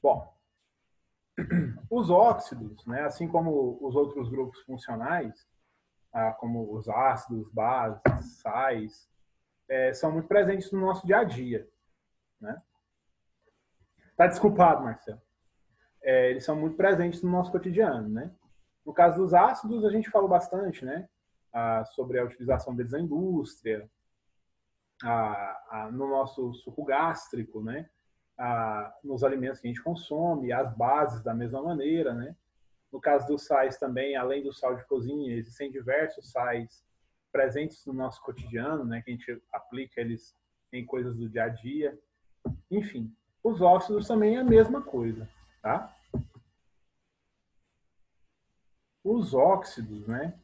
Bom, os óxidos, né, assim como os outros grupos funcionais, como os ácidos, bases, sais, são muito presentes no nosso dia a dia. Né? Tá desculpado, Marcelo. Eles são muito presentes no nosso cotidiano. Né? No caso dos ácidos, a gente falou bastante, né, sobre a utilização deles na indústria, no nosso suco gástrico, né, nos alimentos que a gente consome, as bases da mesma maneira, né? No caso dos sais também, além do sal de cozinha, existem diversos sais presentes no nosso cotidiano, né, que a gente aplica eles em coisas do dia a dia. Enfim, os óxidos também é a mesma coisa, tá? Os óxidos, né,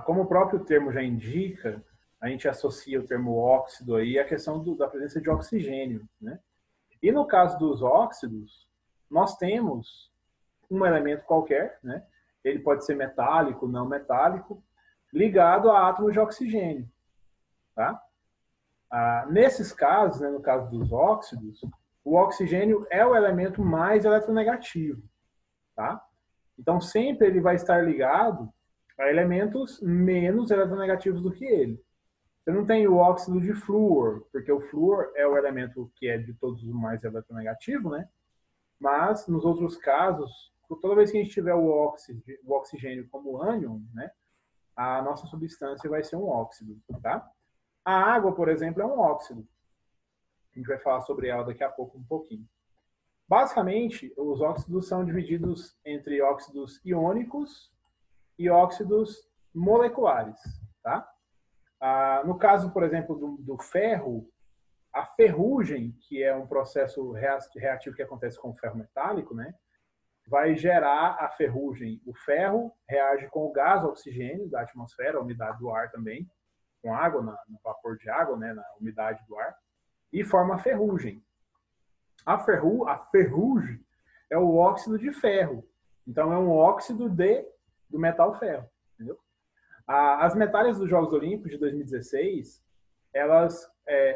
como o próprio termo já indica, a gente associa o termo óxido aí à questão da presença de oxigênio, né? E no caso dos óxidos, nós temos um elemento qualquer, né? Ele pode ser metálico, não metálico, ligado a átomos de oxigênio, tá? Nesses casos, né, no caso dos óxidos, o oxigênio é o elemento mais eletronegativo, tá? Então sempre ele vai estar ligado a elementos menos eletronegativos do que ele. Você não tem o óxido de flúor, porque o flúor é o elemento que é de todos os mais eletronegativo, né? Mas nos outros casos, toda vez que a gente tiver o oxigênio como ânion, né, a nossa substância vai ser um óxido, tá? A água, por exemplo, é um óxido. A gente vai falar sobre ela daqui a pouco um pouquinho. Basicamente, os óxidos são divididos entre óxidos iônicos e óxidos moleculares, tá? No caso, por exemplo, do ferro, a ferrugem, que é um processo reativo que acontece com o ferro metálico, né, vai gerar a ferrugem. O ferro reage com o gás o oxigênio da atmosfera, a umidade do ar também, com água, no vapor de água, né, na umidade do ar, e forma a ferrugem. A ferrugem é o óxido de ferro. Então, é um óxido do metal ferro. Entendeu? As medalhas dos Jogos Olímpicos de 2016,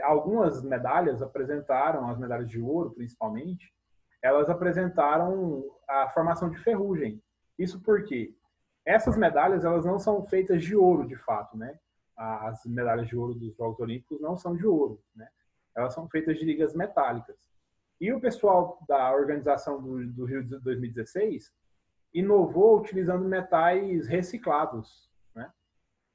algumas medalhas apresentaram, as medalhas de ouro principalmente, elas apresentaram a formação de ferrugem. Isso porque essas medalhas elas não são feitas de ouro, de fato, né? As medalhas de ouro dos Jogos Olímpicos não são de ouro, né? Elas são feitas de ligas metálicas. E o pessoal da organização do Rio de 2016 inovou utilizando metais reciclados, né?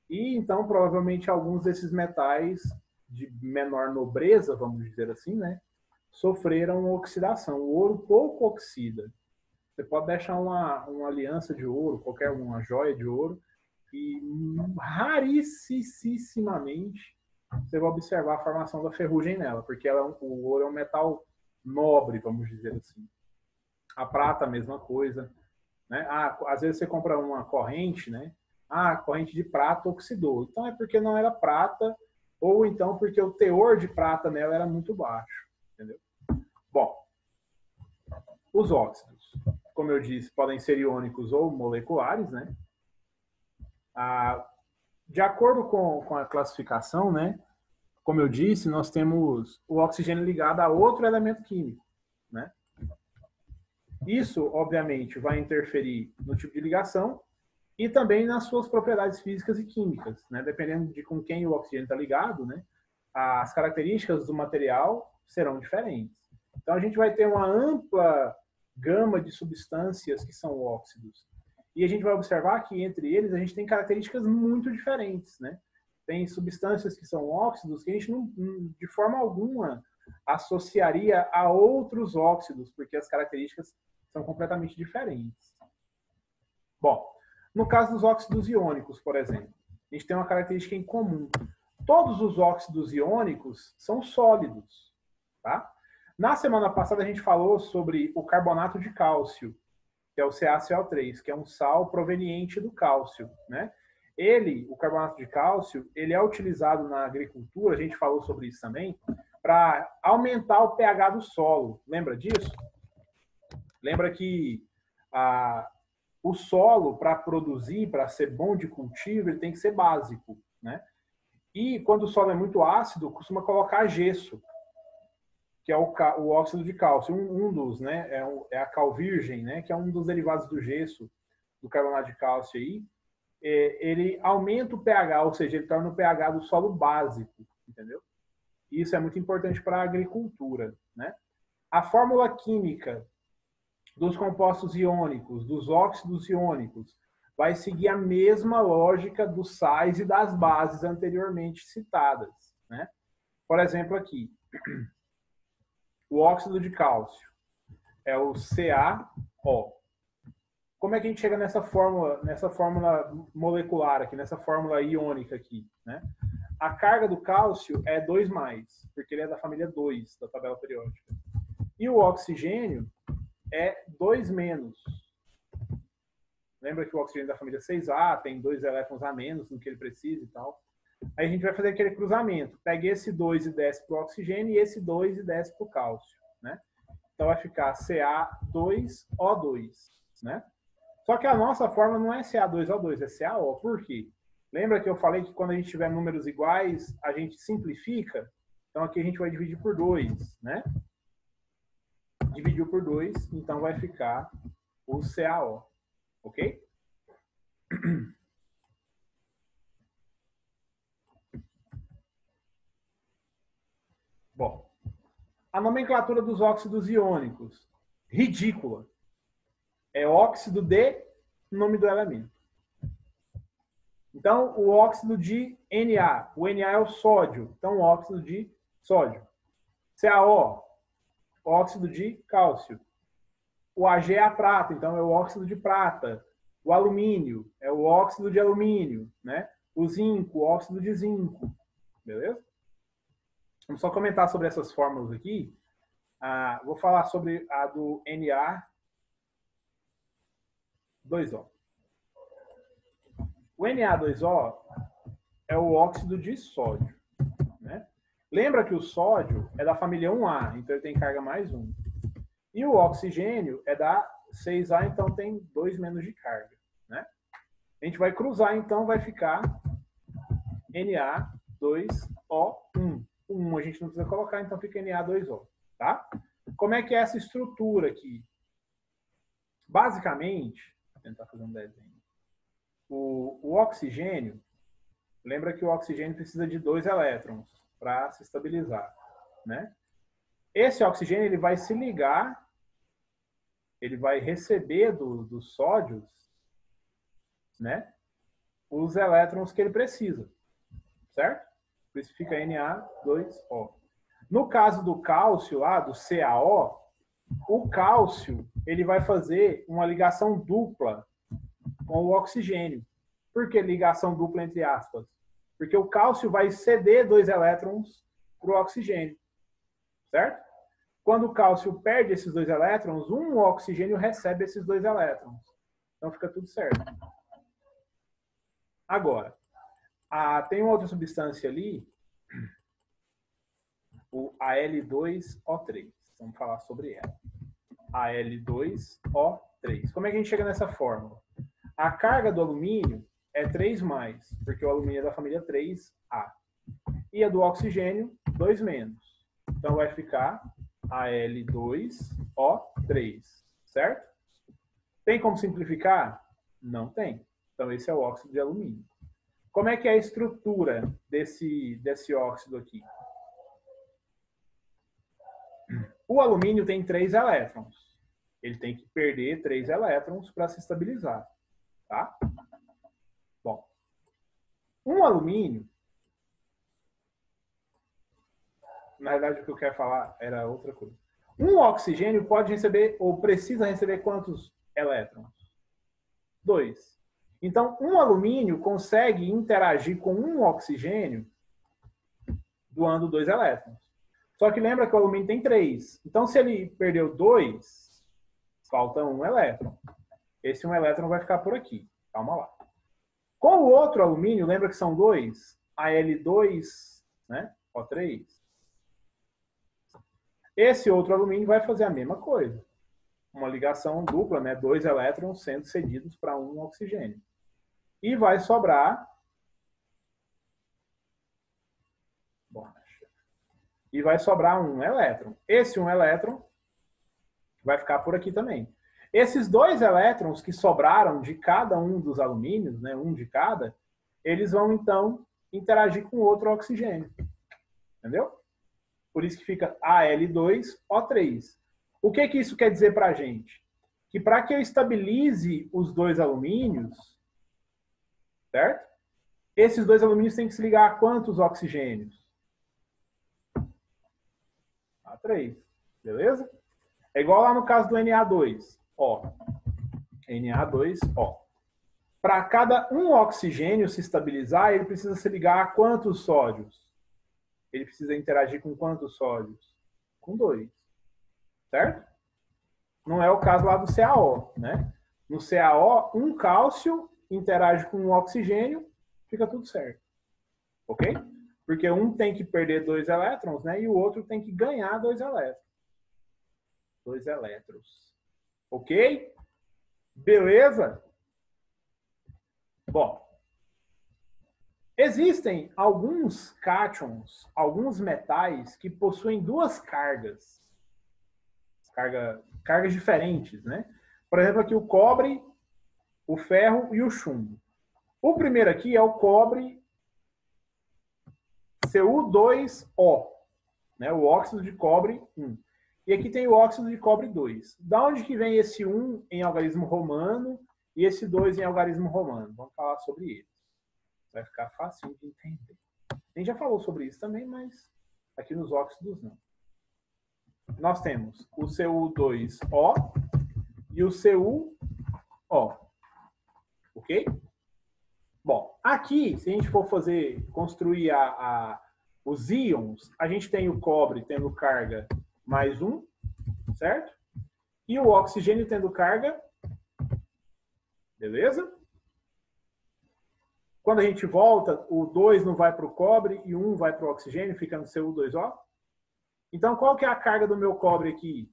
E então provavelmente alguns desses metais de menor nobreza, vamos dizer assim, né, sofreram oxidação. O ouro pouco oxida. Você pode deixar uma aliança de ouro, uma joia de ouro, e rarissimamente você vai observar a formação da ferrugem nela, porque o ouro é um metal nobre, vamos dizer assim. A prata, a mesma coisa. Né? Às vezes você compra uma corrente, né? A corrente de prata oxidou. Então é porque não era prata, ou então porque o teor de prata nela era muito baixo. Entendeu? Bom, os óxidos, como eu disse, podem ser iônicos ou moleculares, né? De acordo com a classificação, né? Como eu disse, nós temos o oxigênio ligado a outro elemento químico, né? Isso, obviamente, vai interferir no tipo de ligação e também nas suas propriedades físicas e químicas, né? Dependendo de com quem o oxigênio está ligado, né? As características do material serão diferentes. Então, a gente vai ter uma ampla gama de substâncias que são óxidos. E a gente vai observar que, entre eles, a gente tem características muito diferentes, né? Tem substâncias que são óxidos que a gente não, de forma alguma, associaria a outros óxidos, porque as características são completamente diferentes. Bom, no caso dos óxidos iônicos, por exemplo, a gente tem uma característica em comum. Todos os óxidos iônicos são sólidos, tá? Na semana passada a gente falou sobre o carbonato de cálcio, que é o CaCl3, que é um sal proveniente do cálcio, né? O carbonato de cálcio, ele é utilizado na agricultura, a gente falou sobre isso também, para aumentar o pH do solo. Lembra disso? Lembra que o solo, para produzir, para ser bom de cultivo, ele tem que ser básico, né? E quando o solo é muito ácido, costuma colocar gesso, que é o óxido de cálcio, um dos, né? É a cal virgem, né? Que é um dos derivados do gesso, do carbonato de cálcio aí. Ele aumenta o pH, ou seja, ele torna o pH do solo básico, entendeu? Isso é muito importante para a agricultura, né? A fórmula química dos compostos iônicos, dos óxidos iônicos, vai seguir a mesma lógica dos sais e das bases anteriormente citadas, né? Por exemplo, aqui, o óxido de cálcio é o CaO. Como é que a gente chega nessa fórmula molecular aqui, nessa fórmula iônica aqui, né? A carga do cálcio é 2+, porque ele é da família 2 da tabela periódica. E o oxigênio é 2-. Lembra que o oxigênio da família 6A tem 2 elétrons a menos do que ele precisa e tal. Aí a gente vai fazer aquele cruzamento. Pega esse 2 e desce para o oxigênio e esse 2 e desce para o cálcio, né? Então vai ficar Ca2O2, né? Só que a nossa fórmula não é Ca2O2, é CaO. Por quê? Lembra que eu falei que quando a gente tiver números iguais, a gente simplifica? Então aqui a gente vai dividir por 2, né? Dividiu por 2, então vai ficar o CaO. Ok? Bom, a nomenclatura dos óxidos iônicos. Ridícula. É óxido de nome do elemento. Então, o óxido de Na. O Na é o sódio. Então, o óxido de sódio. CaO. Óxido de cálcio. O Ag é a prata. Então, é o óxido de prata. O alumínio é o óxido de alumínio, né? O zinco, o óxido de zinco. Beleza? Vamos só comentar sobre essas fórmulas aqui. Vou falar sobre a do Na2O. O Na2O é o óxido de sódio, né? Lembra que o sódio é da família 1A, então ele tem carga mais 1. E o oxigênio é da 6A, então tem 2- de carga, né? A gente vai cruzar, então vai ficar Na2O1. O 1 a gente não precisa colocar, então fica Na2O, tá? Como é que é essa estrutura aqui? Basicamente, vou tentar fazer um desenho. O oxigênio, lembra que o oxigênio precisa de 2 elétrons para se estabilizar, né? Esse oxigênio ele vai se ligar, ele vai receber dos sódios, né? Os elétrons que ele precisa, certo? Por isso fica Na2O. No caso do cálcio lá, do CaO, o cálcio ele vai fazer uma ligação dupla com o oxigênio. Por que ligação dupla entre aspas? Porque o cálcio vai ceder 2 elétrons para o oxigênio, certo? Quando o cálcio perde esses 2 elétrons, um oxigênio recebe esses 2 elétrons. Então fica tudo certo. Agora, tem outra substância ali, o Al2O3. Vamos falar sobre ela. Al2O3. Como é que a gente chega nessa fórmula? A carga do alumínio é 3+, porque o alumínio é da família 3A. E a do oxigênio, 2-. Então vai ficar Al2O3, certo? Tem como simplificar? Não tem. Então esse é o óxido de alumínio. Como é que é a estrutura desse óxido aqui? O alumínio tem 3 elétrons. Ele tem que perder 3 elétrons para se estabilizar. Tá? Bom, um alumínio, na verdade o que eu quero falar era outra coisa. Um oxigênio pode receber ou precisa receber quantos elétrons? 2. Então, um alumínio consegue interagir com um oxigênio doando 2 elétrons. Só que lembra que o alumínio tem 3. Então, se ele perdeu 2, falta 1 elétron. Esse 1 elétron vai ficar por aqui. Calma lá. Com o outro alumínio, lembra que são 2? Al2, né? O3. Esse outro alumínio vai fazer a mesma coisa. Uma ligação dupla, né? 2 elétrons sendo cedidos para um oxigênio. E vai sobrar... e vai sobrar um elétron. Esse um elétron vai ficar por aqui também. Esses dois elétrons que sobraram de cada um dos alumínios, né, um de cada, eles vão, então, interagir com outro oxigênio. Entendeu? Por isso que fica Al2O3. O que isso quer dizer para a gente? Que para que eu estabilize os dois alumínios, certo? Esses dois alumínios têm que se ligar a quantos oxigênios? A 3. Beleza? É igual lá no caso do Na2. Ó. Na2O. Para cada um oxigênio se estabilizar, ele precisa se ligar a quantos sódios? Ele precisa interagir com quantos sódios? Com 2. Certo? Não é o caso lá do CaO, né? No CaO, um cálcio interage com um oxigênio, fica tudo certo. Ok? Porque um tem que perder 2 elétrons, né? E o outro tem que ganhar 2 elétrons. 2 elétrons. Ok? Beleza? Bom, existem alguns cátions, alguns metais que possuem duas cargas. Cargas diferentes, né? Por exemplo, aqui o cobre, o ferro e o chumbo. O primeiro aqui é o cobre Cu2O, né? O óxido de cobre 1. E aqui tem o óxido de cobre 2. Da onde que vem esse 1 em algarismo romano e esse 2 em algarismo romano? Vamos falar sobre eles. Vai ficar fácil de entender. A gente já falou sobre isso também, mas aqui nos óxidos não. Nós temos o Cu2O e o CuO. Ok? Bom, aqui, se a gente for construir os íons, a gente tem o cobre tendo carga mais 1, certo? E o oxigênio tendo carga, beleza? Quando a gente volta, o 2 não vai para o cobre e o 1 vai para o oxigênio, fica no Cu2O. Então, qual que é a carga do meu cobre aqui?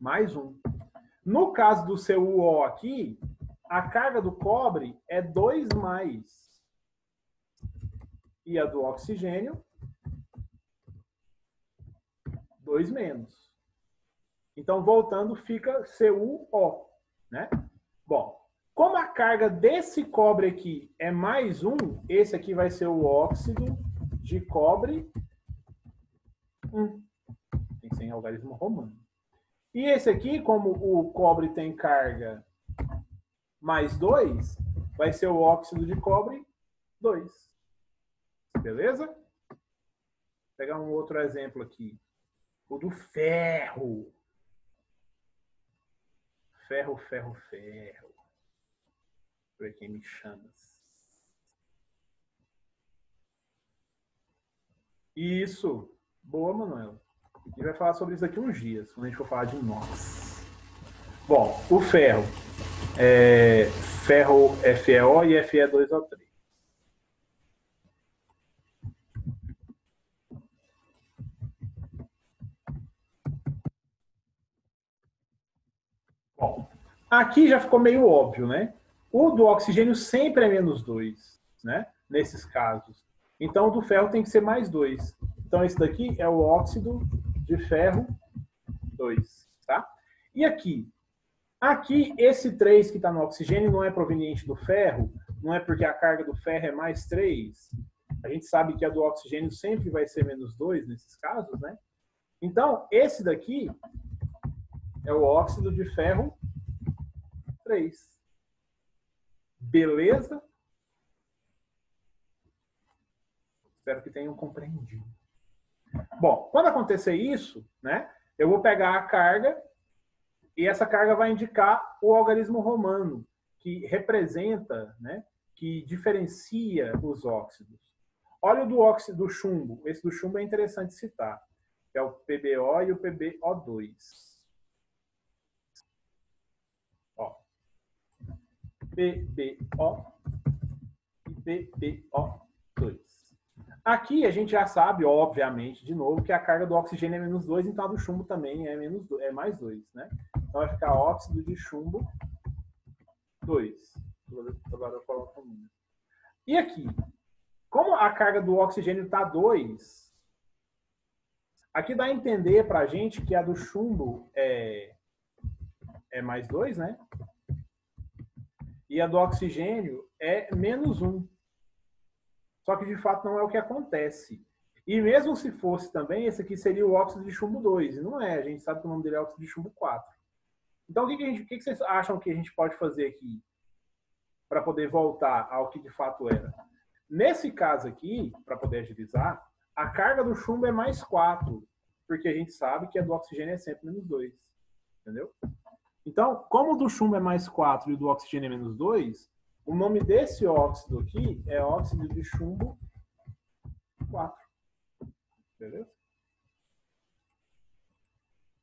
Mais 1. No caso do CuO aqui, a carga do cobre é 2 mais. E a do oxigênio, 2 menos. Então, voltando, fica CuO, né? Bom, como a carga desse cobre aqui é mais 1, esse aqui vai ser o óxido de cobre 1. Tem que ser em algarismo romano. E esse aqui, como o cobre tem carga mais 2, vai ser o óxido de cobre 2. Beleza? Vou pegar um outro exemplo aqui. O do ferro. Ferro, ferro, ferro. Por quem me chamas. Isso. Boa, Manuela. A gente vai falar sobre isso daqui uns dias, quando a gente for falar de inox. Bom, o ferro. Ferro FeO e Fe2O3. Bom, aqui já ficou meio óbvio, né? O do oxigênio sempre é menos 2, né? Nesses casos. Então, o do ferro tem que ser mais 2. Então, esse daqui é o óxido de ferro 2, tá? E aqui? Aqui, esse 3 que está no oxigênio não é proveniente do ferro, não é porque a carga do ferro é mais 3. A gente sabe que a do oxigênio sempre vai ser menos 2 nesses casos, né? Então, esse daqui é o óxido de ferro 3. Beleza? Espero que tenham compreendido. Bom, quando acontecer isso, né, eu vou pegar a carga e essa carga vai indicar o algarismo romano, que representa, né, que diferencia os óxidos. Olha o do óxido do chumbo. Esse do chumbo é interessante citar. É o PbO e o PbO2. Ó. PbO e PbO2. Aqui a gente já sabe, obviamente, de novo, que a carga do oxigênio é menos 2, então a do chumbo também é mais 2, né? Então vai ficar óxido de chumbo 2. E aqui, como a carga do oxigênio está 2, Aqui dá a entender para a gente que a do chumbo é mais 2, né? E a do oxigênio é menos 1. Só que, de fato, não é o que acontece. E mesmo se fosse também, esse aqui seria o óxido de chumbo 2. E não é, a gente sabe que o nome dele é óxido de chumbo 4. Então, o que vocês acham que a gente pode fazer aqui para poder voltar ao que de fato era? Nesse caso aqui, para poder agilizar, a carga do chumbo é mais 4, porque a gente sabe que a do oxigênio é sempre menos 2. Entendeu? Então, como o do chumbo é mais 4 e o do oxigênio é menos 2, o nome desse óxido aqui é óxido de chumbo 4. Beleza?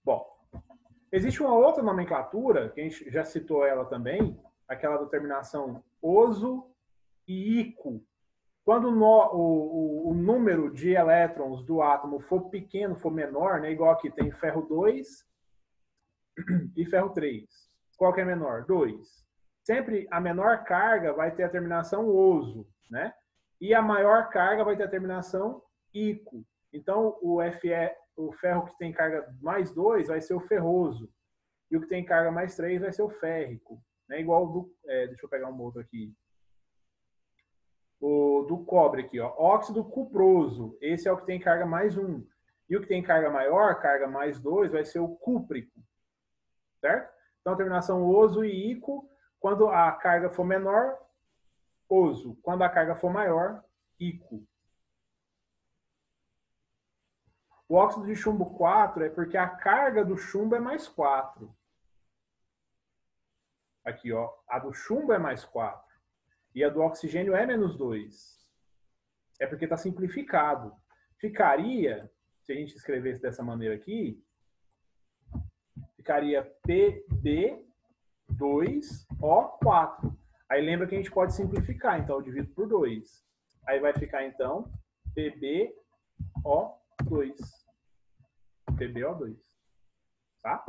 Bom, existe uma outra nomenclatura, que a gente já citou ela também, aquela da terminação oso e ico. Quando o número de elétrons do átomo for pequeno, for menor, né, igual aqui tem ferro 2 e ferro 3. Qual que é menor? 2. Sempre a menor carga vai ter a terminação oso, né? E a maior carga vai ter a terminação ico. Então, o ferro que tem carga mais 2 vai ser o ferroso. E o que tem carga mais 3 vai ser o férrico. Né? Igual do... deixa eu pegar um outro aqui. O do cobre aqui, ó. Óxido cuproso. Esse é o que tem carga mais 1. E o que tem carga maior, carga mais 2, vai ser o cúprico. Certo? Então, a terminação oso e ico, quando a carga for menor, oso. Quando a carga for maior, ico. O óxido de chumbo 4 é porque a carga do chumbo é mais 4. Aqui, ó. A do chumbo é mais 4. E a do oxigênio é menos 2. É porque está simplificado. Ficaria, se a gente escrevesse dessa maneira aqui, ficaria PB2O4. Aí lembra que a gente pode simplificar, então eu divido por 2. Aí vai ficar, então, PBO2. PBO2. Tá?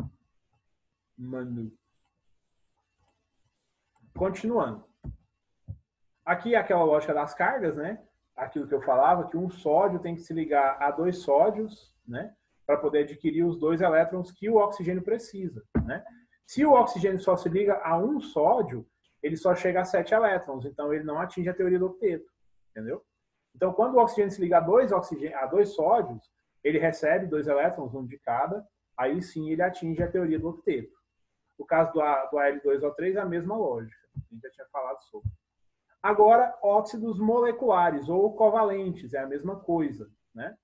Manu. Continuando. Aqui é aquela lógica das cargas, né? Aquilo que eu falava, que um sódio tem que se ligar a 2 sódios, né? Para poder adquirir os 2 elétrons que o oxigênio precisa, né? Se o oxigênio só se liga a um sódio, ele só chega a 7 elétrons, então ele não atinge a teoria do octeto, entendeu? Então, quando o oxigênio se liga a 2 sódios, ele recebe 2 elétrons, um de cada, aí sim ele atinge a teoria do octeto. O caso do Al2O3 é a mesma lógica, a gente já tinha falado sobre. Agora, óxidos moleculares ou covalentes, é a mesma coisa, né?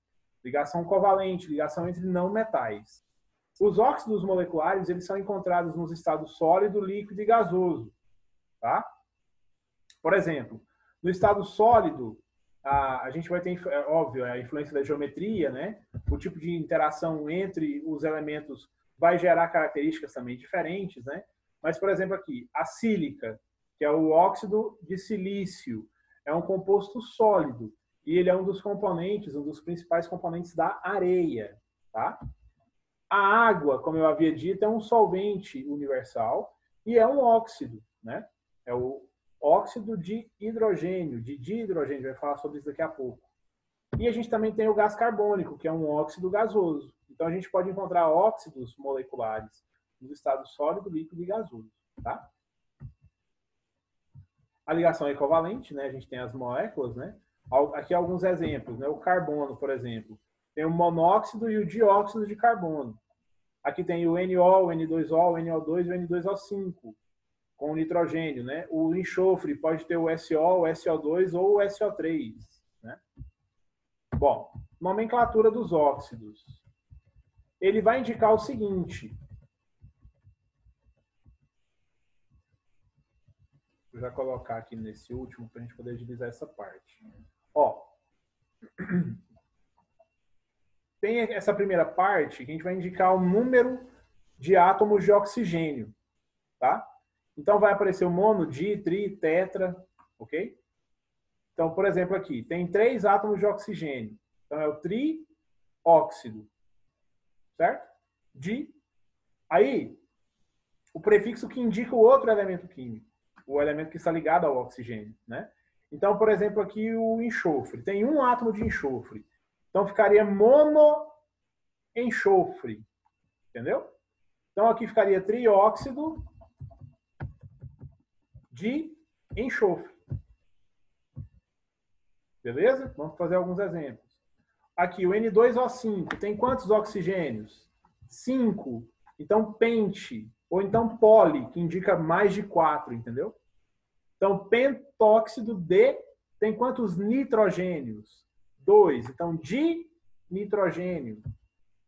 Ligação covalente, ligação entre não metais. Os óxidos moleculares, eles são encontrados nos estados sólido, líquido e gasoso, tá? Por exemplo, no estado sólido, a gente vai ter, óbvio, a influência da geometria, né? O tipo de interação entre os elementos vai gerar características também diferentes, né? Mas, por exemplo, aqui, a sílica, que é o óxido de silício, é um composto sólido e ele é um dos componentes, um dos principais componentes da areia, tá? A água, como eu havia dito, é um solvente universal e é um óxido, né? É o óxido de hidrogênio, de dihidrogênio, vai falar sobre isso daqui a pouco. E a gente também tem o gás carbônico, que é um óxido gasoso. Então a gente pode encontrar óxidos moleculares no estado sólido, líquido e gasoso, tá? A ligação é covalente, né? A gente tem as moléculas, né? Aqui alguns exemplos, né? O carbono, por exemplo, tem o monóxido e o dióxido de carbono. Aqui tem o NO, o N2O, o NO2 e o N2O5, com o nitrogênio, né? O enxofre pode ter o SO, o SO2 ou o SO3, né? Bom, nomenclatura dos óxidos. Ele vai indicar o seguinte. Vou já colocar aqui nesse último para a gente poder agilizar essa parte. Ó, tem essa primeira parte que a gente vai indicar o número de átomos de oxigênio, tá? Então vai aparecer o mono, di, tri, tetra, ok? Então, por exemplo, aqui tem 3 átomos de oxigênio. Então é o trióxido, certo? Di. Aí, o prefixo que indica o outro elemento químico, o elemento que está ligado ao oxigênio, né? Então, por exemplo, aqui o enxofre. Tem um átomo de enxofre. Então, ficaria monoenxofre. enxofre. Entendeu? Então, aqui ficaria trióxido de enxofre. Beleza? Vamos fazer alguns exemplos. Aqui, o N2O5 tem quantos oxigênios? 5. Então, pente, ou então poli, que indica mais de 4, entendeu? Então, pentóxido de tem quantos nitrogênios? 2. Então, dinitrogênio.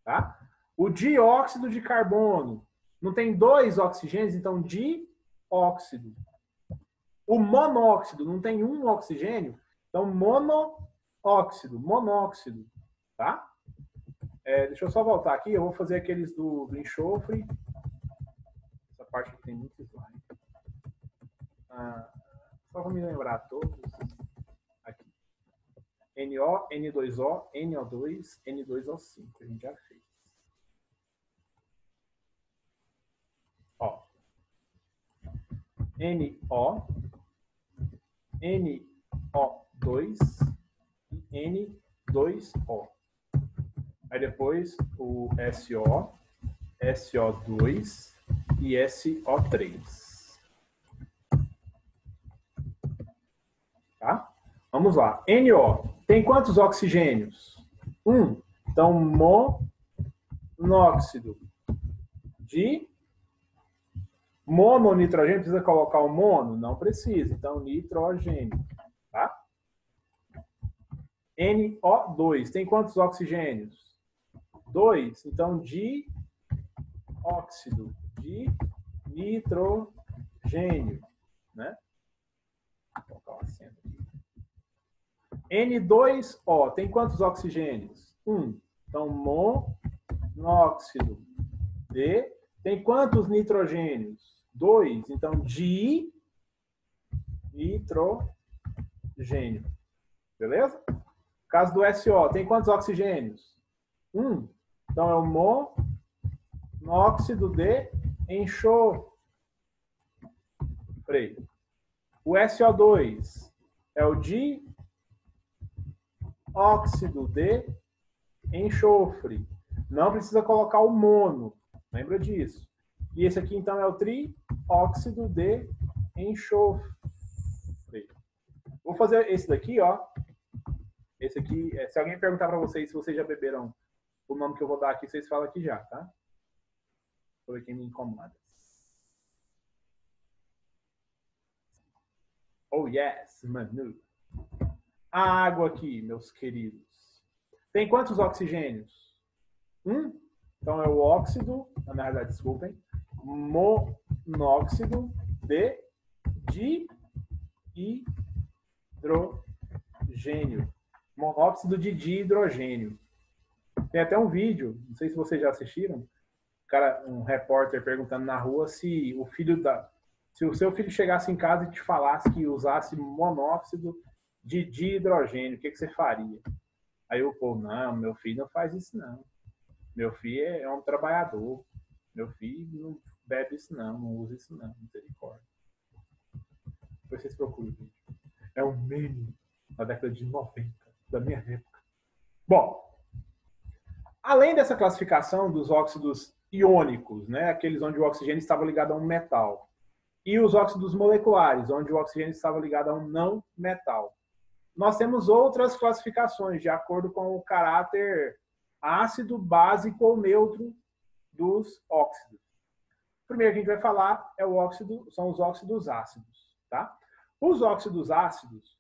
Tá? O dióxido de carbono não tem 2 oxigênios, então dióxido. O monóxido não tem 1 oxigênio, então monóxido. Tá? Deixa eu só voltar aqui, eu vou fazer aqueles do enxofre. Essa parte aqui tem muito slide. Só vou me lembrar todos. Aqui. NO, N2O, NO2, N2O5. A gente já fez. Ó. NO, NO2 e N2O. Aí depois o SO, SO2 e SO3. Tá? Vamos lá. NO tem quantos oxigênios? 1. Então, monóxido de mononitrogênio. Precisa colocar o mono? Não precisa. Então, nitrogênio. Tá? NO2 tem quantos oxigênios? 2. Então, dióxido de nitrogênio. Né? Vou colocar um acento aqui. N2O tem quantos oxigênios? 1. Então, monóxido de... Tem quantos nitrogênios? 2. Então, dinitrogênio. Beleza? No caso do SO, tem quantos oxigênios? 1. Então, é o monóxido de enxofre. O SO2 é o dióxido de enxofre. Não precisa colocar o mono. Lembra disso. E esse aqui, então, é o trióxido de enxofre. Vou fazer esse daqui, ó. Esse aqui, se alguém perguntar para vocês se vocês já beberam o nome que eu vou dar aqui, vocês falam aqui já, tá? Vou ver quem me incomoda. Oh, yes, Manu. A água aqui, meus queridos. Tem quantos oxigênios? 1. Então, é o óxido, na verdade, desculpem, monóxido de dihidrogênio. Monóxido de dihidrogênio. Tem até um vídeo, não sei se vocês já assistiram, um repórter perguntando na rua se o seu filho chegasse em casa e te falasse que usasse monóxido de dihidrogênio, o que você faria? Aí o povo, não, meu filho não faz isso não. Meu filho é um trabalhador. Meu filho não bebe isso não usa isso não, misericórdia. Depois vocês procuram o vídeo. É um meme da década de 90, da minha época. Bom, além dessa classificação dos óxidos iônicos, né, aqueles onde o oxigênio estava ligado a um metal, e os óxidos moleculares, onde o oxigênio estava ligado a um não metal, nós temos outras classificações de acordo com o caráter ácido, básico ou neutro dos óxidos. O primeiro que a gente vai falar são os óxidos ácidos. Tá? Os óxidos ácidos,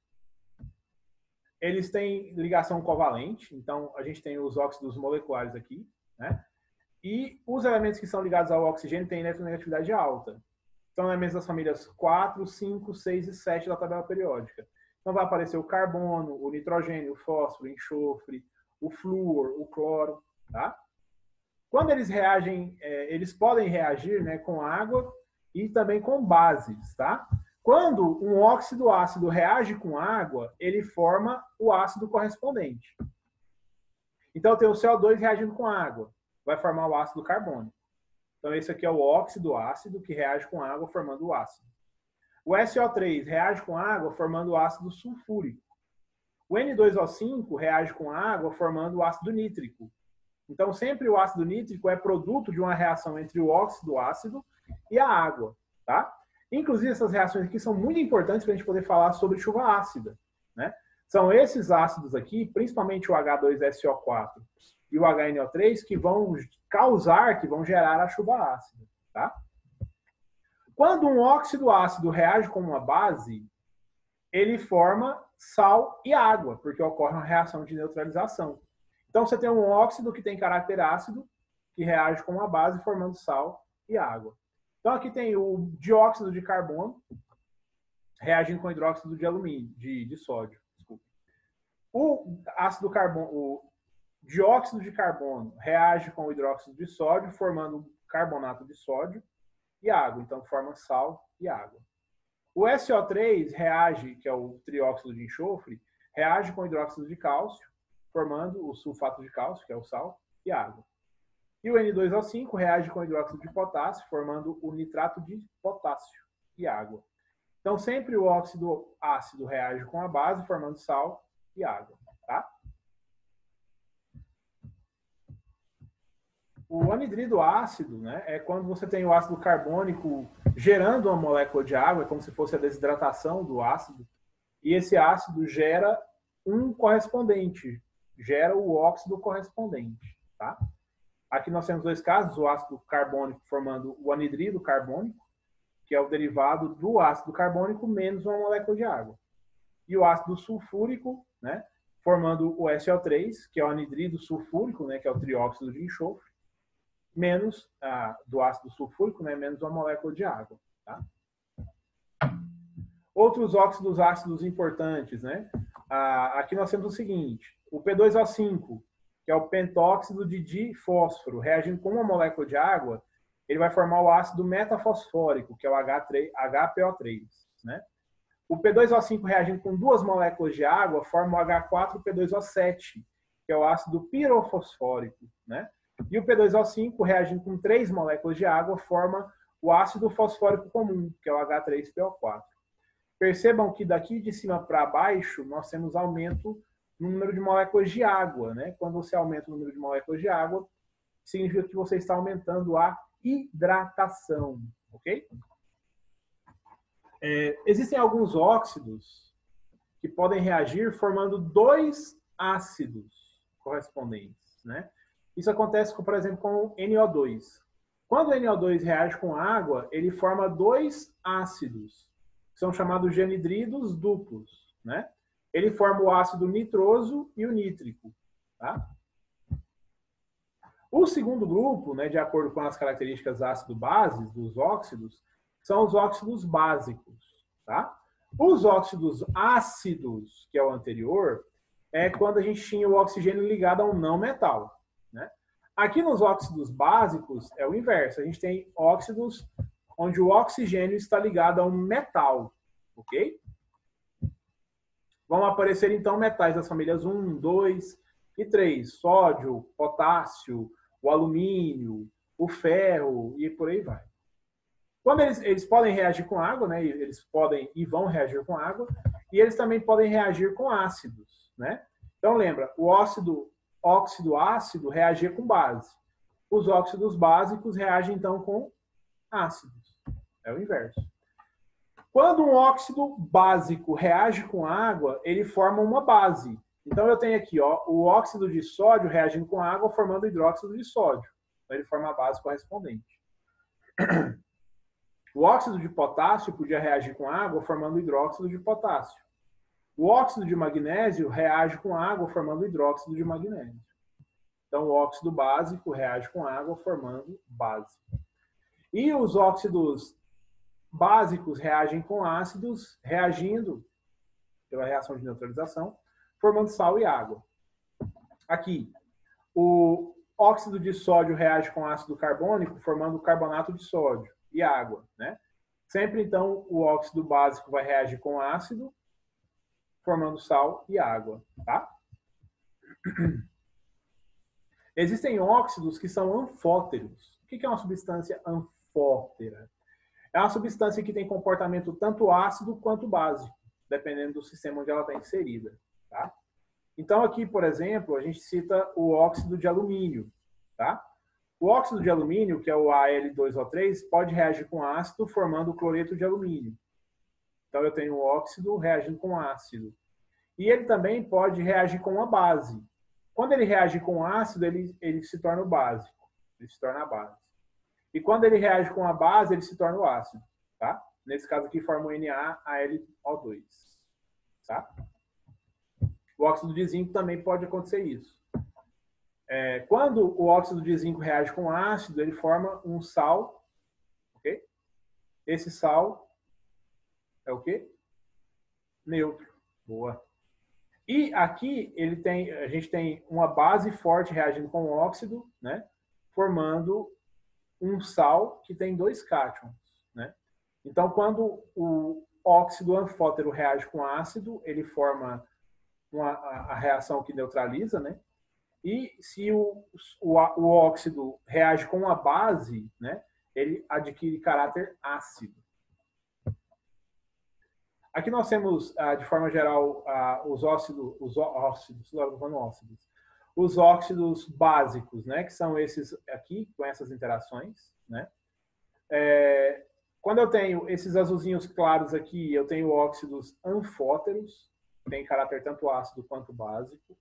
eles têm ligação covalente, então a gente tem os óxidos moleculares aqui, né? E os elementos que são ligados ao oxigênio têm eletronegatividade alta. São elementos das famílias 4, 5, 6 e 7 da tabela periódica. Então vai aparecer o carbono, o nitrogênio, o fósforo, o enxofre, o flúor, o cloro, tá? Quando eles reagem, eles podem reagir, né, com água e também com bases, tá? Quando um óxido ácido reage com água, ele forma o ácido correspondente. Então tem o CO2 reagindo com água, vai formar o ácido carbônico. Então esse aqui é o óxido ácido que reage com água formando o ácido. O SO3 reage com água formando o ácido sulfúrico. O N2O5 reage com água formando o ácido nítrico. Então, sempre o ácido nítrico é produto de uma reação entre o óxido ácido e a água, tá? Inclusive, essas reações aqui são muito importantes para a gente poder falar sobre chuva ácida, né? São esses ácidos aqui, principalmente o H2SO4 e o HNO3, que vão causar, que vão gerar a chuva ácida, tá? Quando um óxido ácido reage com uma base, ele forma sal e água, porque ocorre uma reação de neutralização. Então, você tem um óxido que tem caráter ácido, que reage com uma base, formando sal e água. Então, aqui tem o dióxido de carbono, reagindo com hidróxido de alumínio, de sódio. Desculpa. O ácido carbono, o dióxido de carbono reage com o hidróxido de sódio, formando carbonato de sódio e água. Então, forma sal e água. O SO3 reage, que é o trióxido de enxofre, reage com hidróxido de cálcio, formando o sulfato de cálcio, que é o sal, e água. E o N2O5 reage com hidróxido de potássio, formando o nitrato de potássio e água. Então, sempre o óxido ácido reage com a base, formando sal e água. Tá? O anidrido ácido, né, é quando você tem o ácido carbônico gerando uma molécula de água, é como se fosse a desidratação do ácido, e esse ácido gera um correspondente, gera o óxido correspondente. Tá? Aqui nós temos dois casos, o ácido carbônico formando o anidrido carbônico, que é o derivado do ácido carbônico menos uma molécula de água. E o ácido sulfúrico, né, formando o SO3, que é o anidrido sulfúrico, né, que é o trióxido de enxofre, menos do ácido sulfúrico, né, menos uma molécula de água. Tá? Outros óxidos ácidos importantes, né? Aqui nós temos o seguinte, o P2O5, que é o pentóxido de difósforo, reagindo com uma molécula de água, ele vai formar o ácido metafosfórico, que é o HPO3. Né? O P2O5 reagindo com duas moléculas de água, forma o H4P2O7, que é o ácido pirofosfórico. Né? E o P2O5, reagindo com 3 moléculas de água, forma o ácido fosfórico comum, que é o H3PO4. Percebam que daqui de cima para baixo, nós temos aumento no número de moléculas de água. Né? Quando você aumenta o número de moléculas de água, significa que você está aumentando a hidratação. Ok? Existem alguns óxidos que podem reagir formando 2 ácidos correspondentes. Né? Isso acontece, por exemplo, com o NO2. Quando o NO2 reage com água, ele forma 2 ácidos, que são chamados de anidridos duplos. Né? Ele forma o ácido nitroso e o nítrico. Tá? O segundo grupo, né, de acordo com as características ácido-bases dos óxidos, são os óxidos básicos. Tá? Os óxidos ácidos, que é o anterior, é quando a gente tinha o oxigênio ligado a um não metal. Né? Aqui nos óxidos básicos é o inverso. A gente tem óxidos onde o oxigênio está ligado a um metal. Ok? Vão aparecer, então, metais das famílias 1, 2 e 3. Sódio, potássio, o alumínio, o ferro e por aí vai. Quando eles podem reagir com água, né? Eles podem e vão reagir com água, e eles também podem reagir com ácidos. Né? Então, lembra, o óxido ácido reagir com base. Os óxidos básicos reagem, então, com ácidos. É o inverso. Quando um óxido básico reage com água, ele forma uma base. Então, eu tenho aqui o óxido de sódio reagindo com água, formando hidróxido de sódio. Então, ele forma a base correspondente. O óxido de potássio podia reagir com água, formando hidróxido de potássio. O óxido de magnésio reage com água, formando hidróxido de magnésio. Então, o óxido básico reage com água, formando base. E os óxidos básicos reagem com ácidos, reagindo pela reação de neutralização, formando sal e água. Aqui, o óxido de sódio reage com ácido carbônico, formando carbonato de sódio e água. Né? Sempre, então, o óxido básico vai reagir com ácido, formando sal e água. Tá? Existem óxidos que são anfóteros. O que é uma substância anfótera? É uma substância que tem comportamento tanto ácido quanto básico, dependendo do sistema onde ela está inserida. Tá? Então, aqui, por exemplo, a gente cita o óxido de alumínio, tá? O óxido de alumínio, que é o Al2O3, pode reagir com ácido, formando o cloreto de alumínio. Então, eu tenho o óxido reagindo com ácido. E ele também pode reagir com uma base. Quando ele reage com ácido, ele se torna o básico. Ele se torna a base. E quando ele reage com a base, ele se torna o ácido. Tá? Nesse caso aqui, forma o NaAlO2. Tá? O óxido de zinco também pode acontecer isso. Quando o óxido de zinco reage com ácido, ele forma um sal. Okay? Esse sal é o quê? Neutro. Boa. E aqui a gente tem uma base forte reagindo com o óxido, né? Formando um sal que tem 2 cátions. Né? Então, quando o óxido anfótero reage com ácido, ele forma a reação que neutraliza, né? E se o óxido reage com a base, né? Ele adquire caráter ácido. Aqui nós temos, de forma geral, os óxidos básicos, né? Que são esses aqui, com essas interações, né? Quando eu tenho esses azulzinhos claros aqui, eu tenho óxidos anfóteros, que tem caráter tanto ácido quanto básico.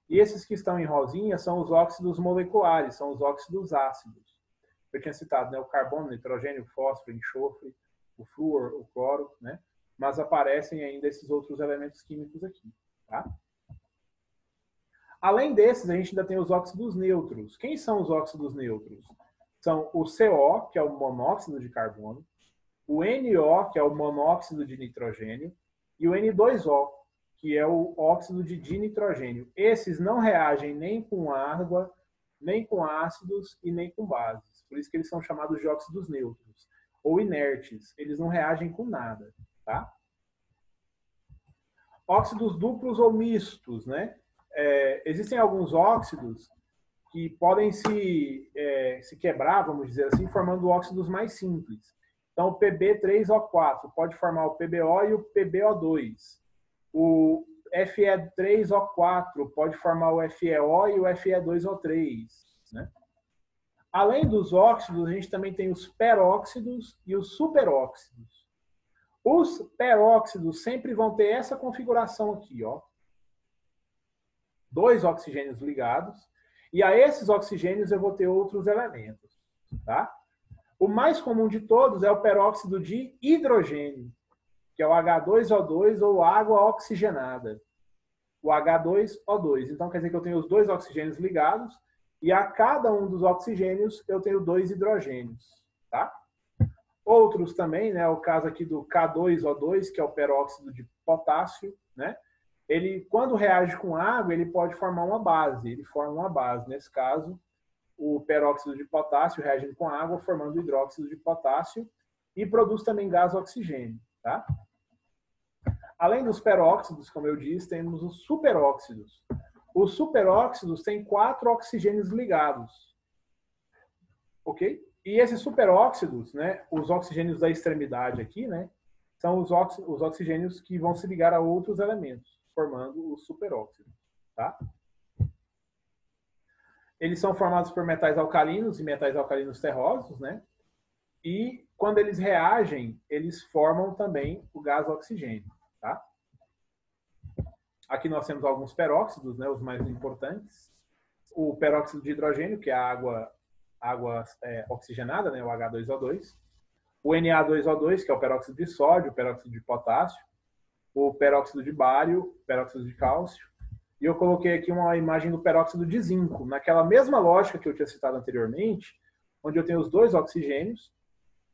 E esses que estão em rosinha são os óxidos moleculares, são os óxidos ácidos. Eu tinha citado, né? O carbono, o nitrogênio, o fósforo, o enxofre, o flúor, o cloro, né? Mas aparecem ainda esses outros elementos químicos aqui. Tá? Além desses, a gente ainda tem os óxidos neutros. Quem são os óxidos neutros? São o CO, que é o monóxido de carbono, o NO, que é o monóxido de nitrogênio, e o N2O, que é o óxido de dinitrogênio. Esses não reagem nem com água, nem com ácidos e nem com bases. Por isso que eles são chamados de óxidos neutros, ou inertes. Eles não reagem com nada. Tá? Óxidos duplos ou mistos, né? Existem alguns óxidos que podem se quebrar, vamos dizer assim, formando óxidos mais simples. Então, o Pb3O4 pode formar o PbO e o PbO2. O Fe3O4 pode formar o FeO e o Fe2O3. Né? Além dos óxidos, a gente também tem os peróxidos e os superóxidos. Os peróxidos sempre vão ter essa configuração aqui, ó. 2 oxigênios ligados. E a esses oxigênios eu vou ter outros elementos, tá? O mais comum de todos é o peróxido de hidrogênio, que é o H2O2 ou água oxigenada. O H2O2. Então quer dizer que eu tenho os 2 oxigênios ligados e a cada um dos oxigênios eu tenho 2 hidrogênios, tá? Outros também, né, o caso aqui do K2O2, que é o peróxido de potássio, né? Ele, quando reage com água, ele pode formar uma base. Ele forma uma base. Nesse caso, o peróxido de potássio reagindo com água, formando hidróxido de potássio e produz também gás oxigênio, tá? Além dos peróxidos, como eu disse, temos os superóxidos. Os superóxidos têm 4 oxigênios ligados. Ok? E esses superóxidos, né, os oxigênios da extremidade aqui, né, são os oxigênios que vão se ligar a outros elementos, formando os superóxidos. Tá? Eles são formados por metais alcalinos e metais alcalinos terrosos, né? E quando eles reagem, eles formam também o gás oxigênio. Tá? Aqui nós temos alguns peróxidos, né, os mais importantes. O peróxido de hidrogênio, que é a água oxigenada, né, o H2O2. O Na2O2, que é o peróxido de sódio, o peróxido de potássio. O peróxido de bário, o peróxido de cálcio. E eu coloquei aqui uma imagem do peróxido de zinco, naquela mesma lógica que eu tinha citado anteriormente, onde eu tenho os 2 oxigênios,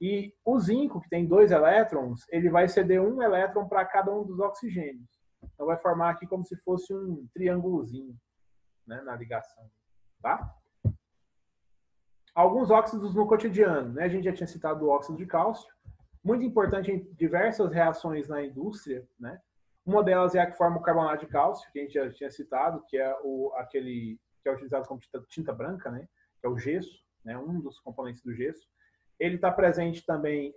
e o zinco, que tem 2 elétrons, ele vai ceder 1 elétron para cada um dos oxigênios. Então vai formar aqui como se fosse um triângulozinho, né, na ligação. Tá? Alguns óxidos no cotidiano, né? A gente já tinha citado o óxido de cálcio, muito importante em diversas reações na indústria, né? Uma delas é a que forma o carbonato de cálcio, que a gente já tinha citado, que é aquele que é utilizado como tinta branca, né? Que é o gesso, né? Um dos componentes do gesso. Ele está presente também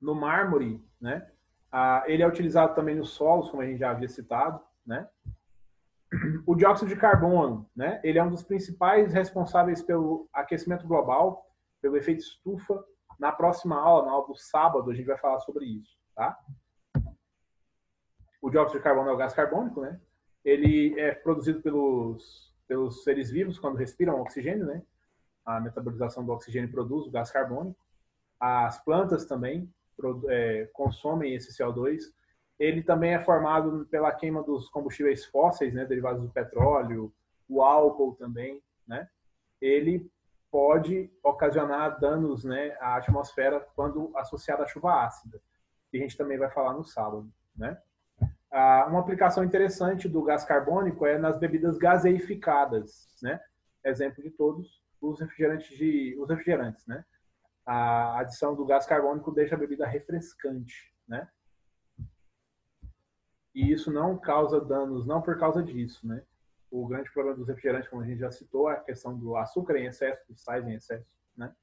no mármore, né? Ele é utilizado também nos solos, como a gente já havia citado. né? O dióxido de carbono, né? Ele é um dos principais responsáveis pelo aquecimento global, pelo efeito estufa. Na próxima aula, na aula do sábado, a gente vai falar sobre isso, tá? O dióxido de carbono é o gás carbônico, né? Ele é produzido pelos seres vivos quando respiram oxigênio, né? A metabolização do oxigênio produz o gás carbônico. As plantas também consomem esse CO2. Ele também é formado pela queima dos combustíveis fósseis, né, derivados do petróleo, o álcool também, né? Ele pode ocasionar danos, né, à atmosfera quando associado à chuva ácida, que a gente também vai falar no sábado, né? Uma aplicação interessante do gás carbônico é nas bebidas gaseificadas, né? Exemplo de todos, os refrigerantes, né? A adição do gás carbônico deixa a bebida refrescante, né? E isso não causa danos, não por causa disso, né? O grande problema dos refrigerantes, como a gente já citou, é a questão do açúcar em excesso, dos sais em excesso, né?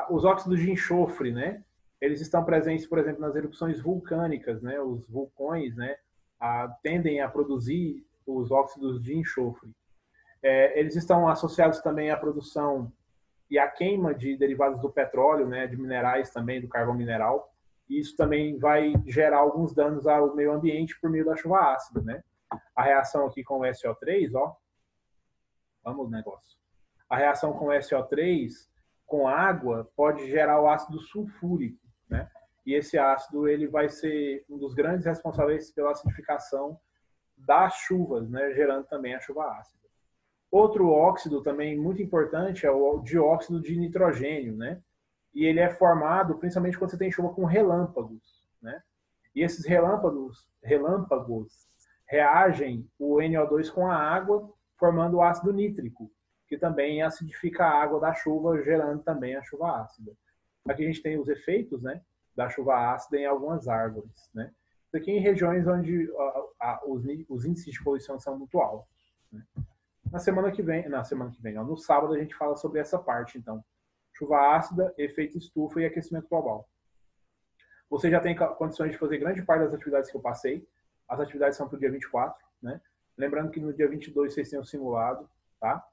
Os óxidos de enxofre, né? Eles estão presentes, por exemplo, nas erupções vulcânicas, né? Os vulcões, né? Tendem a produzir os óxidos de enxofre. Eles estão associados também à produção e à queima de derivados do petróleo, né? De minerais também, do carvão mineral. E isso também vai gerar alguns danos ao meio ambiente por meio da chuva ácida, né? A reação aqui com o SO3, ó, vamos no negócio. A reação com o SO3 com água pode gerar o ácido sulfúrico, né? E esse ácido ele vai ser um dos grandes responsáveis pela acidificação das chuvas, né? Gerando também a chuva ácida. Outro óxido também muito importante é o dióxido de nitrogênio, né? E ele é formado principalmente quando você tem chuva com relâmpagos, né? E esses relâmpagos reagem o NO2 com a água, formando o ácido nítrico, que também acidifica a água da chuva, gerando também a chuva ácida. Aqui a gente tem os efeitos, né, da chuva ácida em algumas árvores, né? Isso aqui em regiões onde os índices de poluição são muito altos, né? Na semana que vem, ó, no sábado a gente fala sobre essa parte, então. Chuva ácida, efeito estufa e aquecimento global. Você já tem condições de fazer grande parte das atividades que eu passei. As atividades são para o dia 24, né? Lembrando que no dia 22 vocês têm o simulado, tá?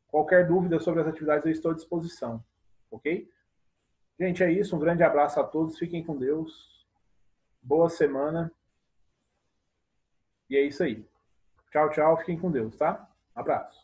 Qualquer dúvida sobre as atividades eu estou à disposição, ok? Gente, é isso. Um grande abraço a todos. Fiquem com Deus. Boa semana. E é isso aí. Tchau, tchau. Fiquem com Deus, tá? Abraço.